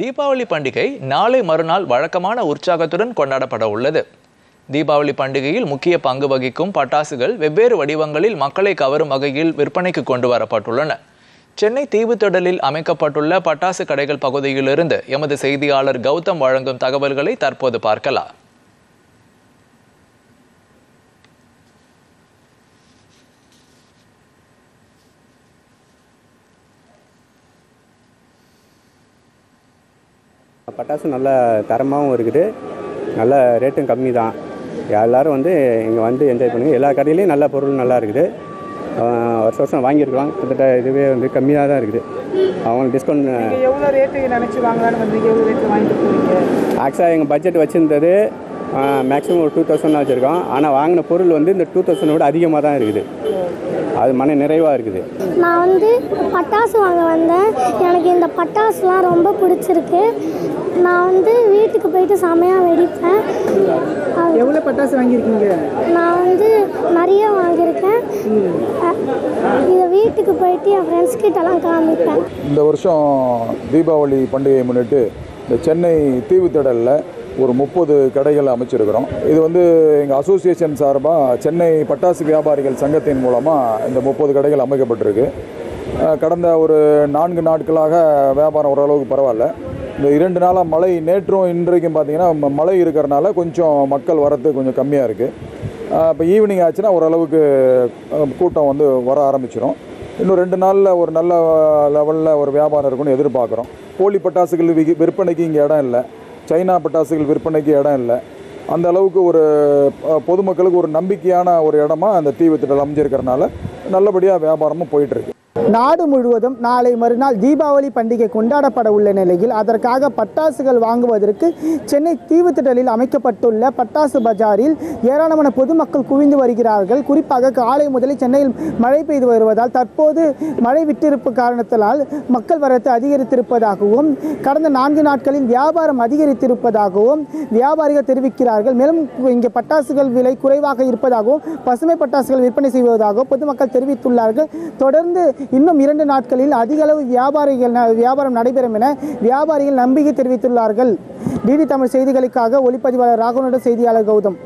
தீபாவளி பண்டிகை நாளை மறுநாள் வழக்கமான உற்சாகத்துடன் கொண்டாடப்பட உள்ளது. தீபாவளி பண்டிகையில் முக்கிய பங்கு வகிக்கும் பட்டாசுகள் வெவ்வேறு வடிவங்களில் மக்களை கவரும் வகையில் விற்பனைக்கு கொண்டு வரப்பட்டுள்ளன. சென்னை தீவுத்திடலில் அமைக்கப்பட்டுள்ள பட்டாசு கடைகள் பகுதியிலிருந்து எமது செய்தியாளர் கௌதம் வழங்கும் தகவல்களை தற்போது பார்க்கலாம். பட்டாசு நல்ல தரமாகவும் இருக்குது, நல்ல ரேட்டும் கம்மி தான். எல்லோரும் வந்து இங்கே வந்து என்ஜாய் பண்ணுங்கள். எல்லா கடையிலையும் நல்ல பொருள் நல்லா இருக்குது. வருஷம் வாங்கியிருக்கலாம். கிட்டத்தட்ட இதுவே வந்து கம்மியாக தான் இருக்குது. அவங்க டிஸ்கவுண்ட் எவ்வளோ ரேட்டு நினச்சி வாங்கலான்னு வந்து எவ்வளோ ரேட்டு வாங்கிட்டு போவீங்க? ஆக்சுவலாக எங்கள் பட்ஜெட் வச்சுருந்தது மேக்ஸிமம் ஒரு 2000 வச்சுருக்கோம். ஆனால் வாங்கின பொருள் வந்து இந்த 2000 விட அதிகமாக தான் இருக்குது. அது மன நிறைவாக இருக்குது. நான் வந்து பட்டாசு வாங்க வந்தேன். எனக்கு இந்த பட்டாசுலாம் ரொம்ப பிடிச்சிருக்கு. நான் வந்து வீட்டுக்கு போயிட்டு செமையாக வெடிப்பேன். எவ்வளோ பட்டாசு வாங்கியிருக்கீங்க? நான் வந்து நிறைய வாங்கியிருக்கேன். இதை வீட்டுக்கு போயிட்டு என் ஃப்ரெண்ட்ஸ் கிட்டலாம் காமிப்பேன். இந்த வருஷம் தீபாவளி பண்டிகையை முன்னிட்டு இந்த சென்னை தீவுத்திடலில் ஒரு 30 கடைகள் அமைச்சிருக்கிறோம். இது வந்து எங்கள் அசோசியேஷன் சார்பாக சென்னை பட்டாசு வியாபாரிகள் சங்கத்தின் மூலமாக இந்த 30 கடைகள் அமைக்கப்பட்டிருக்கு. கடந்த ஒரு 4 நாட்களாக வியாபாரம் ஓரளவுக்கு பரவாயில்ல. இந்த 2 நாளாக மழை, நேற்றும் இன்றைக்கும் பார்த்திங்கன்னா மழை இருக்கிறனால கொஞ்சம் மக்கள் வரது கொஞ்சம் கம்மியாக இருக்குது. இப்போ ஈவினிங் ஆச்சுன்னா ஓரளவுக்கு கூட்டம் வந்து வர ஆரம்பிச்சிடும். இன்னும் 2 நாளில் ஒரு நல்ல லெவலில் ஒரு வியாபாரம் இருக்குன்னு எதிர்பார்க்குறோம். போலி பட்டாசுகள் விற்பனைக்கு இங்கே இடம் இல்லை. சைனா பட்டாசுகள் விற்பனைக்கு இடம் இல்லை. அந்த அளவுக்கு ஒரு பொதுமக்களுக்கு ஒரு நம்பிக்கையான ஒரு இடமா அந்த தீவுத்திடல் அமைஞ்சிருக்கிறதுனால நல்லபடியாக வியாபாரமும் போயிட்டுருக்கு. நாடு முழுவதும் நாளை மறுநாள் தீபாவளி பண்டிகை கொண்டாடப்பட உள்ள நிலையில் அதற்காக பட்டாசுகள் வாங்குவதற்கு சென்னை தீவுத்திடலில் அமைக்கப்பட்டுள்ள பட்டாசு பஜாரில் ஏராளமான பொதுமக்கள் குவிந்து வருகிறார்கள். குறிப்பாக காலை முதலில் சென்னையில் மழை பெய்து வருவதால் தற்போது மழை விட்டிருப்பு காரணத்தினால் மக்கள் வரத்து அதிகரித்திருப்பதாகவும் கடந்த 4 நாட்களில் வியாபாரம் அதிகரித்திருப்பதாகவும் வியாபாரிகள் தெரிவிக்கிறார்கள். மேலும் இங்கே பட்டாசுகள் விலை குறைவாக இருப்பதாகவும் பசுமை பட்டாசுகள் விற்பனை செய்வதாகவும் பொதுமக்கள் தெரிவித்துள்ளார்கள். தொடர்ந்து இன்னும் 2 நாட்களில் அதிக அளவு வியாபாரம் நடைபெறும் என வியாபாரிகள் நம்பிக்கை தெரிவித்துள்ளார்கள். டிடி தமிழ் செய்திகளுக்காக ஒளிப்பதிவாளர் ராகவனுடன் செய்தியாளர் கௌதம்.